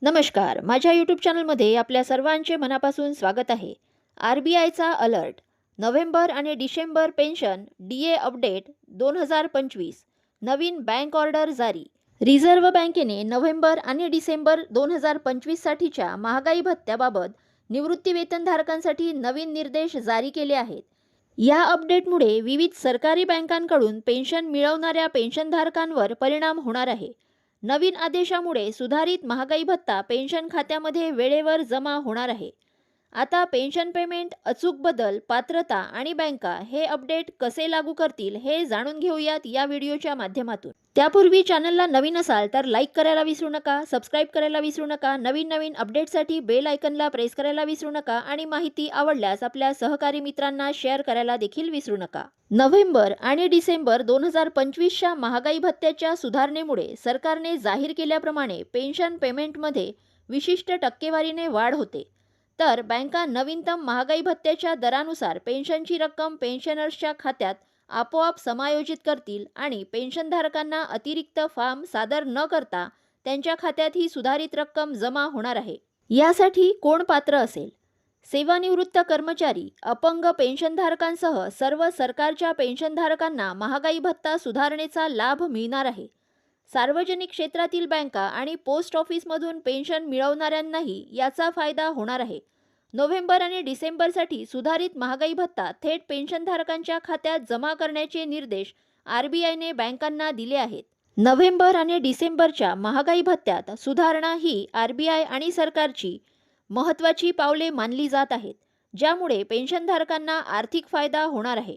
नमस्कार. माझ्या यूट्यूब चॅनलमध्ये आपल्या सर्वांचे मनापासून स्वागत आहे. RBIचा अलर्ट. नोव्हेंबर आणि डिसेंबर पेन्शन DA अपडेट 2025. नवीन बँक ऑर्डर जारी. रिझर्व्ह बँकेने नोव्हेंबर आणि डिसेंबर 2025 साठीच्या महागाई भत्त्याबाबत निवृत्ती वेतनधारकांसाठी नवीन निर्देश जारी केले आहेत. या अपडेटमुळे विविध सरकारी बँकांकडून पेन्शन मिळवणाऱ्या पेन्शनधारकांवर परिणाम होणार आहे. नवीन आदेशामुळे सुधारित महागाई भत्ता पेन्शन खात्यामध्ये वेळेवर जमा होणार आहे. आता पेन्शन पेमेंट, अचूक बदल, पात्रता आणि बँका हे अपडेट कसे लागू करतील हे जाणून घेऊयात या व्हिडिओच्या माध्यमातून. त्यापूर्वी चॅनलला नवीन असाल तर लाईक करायला विसरू नका, सबस्क्राईब करायला विसरू नका, नवीन अपडेटसाठी बेल आयकनला प्रेस करायला विसरू नका आणि माहिती आवडल्यास आपल्या सहकारी मित्रांना शेअर करायला देखील विसरू नका. नोव्हेंबर आणि डिसेंबर 2025च्या महागाई भत्त्याच्या सुधारणेमुळे सरकारने जाहीर केल्याप्रमाणे पेन्शन पेमेंटमध्ये विशिष्ट टक्केवारीने वाढ होते. तर बँका नवीनतम महागाई भत्त्याच्या दरानुसार पेन्शनची रक्कम पेन्शनर्सच्या खात्यात आपोआप समायोजित करतील आणि पेन्शनधारकांना अतिरिक्त फॉर्म सादर न करता त्यांच्या खात्यात ही सुधारित रक्कम जमा होणार आहे. यासाठी कोण पात्र असेल? सेवानिवृत्त कर्मचारी, अपंग पेन्शनधारकांसह सर्व सरकारच्या पेन्शनधारकांना महागाई भत्ता सुधारणेचा लाभ मिळणार आहे. सार्वजनिक क्षेत्रातील बँका आणि पोस्ट ऑफिसमधून पेन्शन मिळवणाऱ्यांनाही याचा फायदा होणार आहे. नोव्हेंबर आणि डिसेंबरसाठी सुधारित महागाई भत्ता थेट पेन्शनधारकांच्या खात्यात जमा करण्याचे निर्देश RBIने बँकांना दिले आहेत. नोव्हेंबर आणि डिसेंबरच्या महागाई भत्त्यात सुधारणा ही RBI आणि सरकारची महत्त्वाची पावले मानली जात आहेत, ज्यामुळे पेन्शनधारकांना आर्थिक फायदा होणार आहे.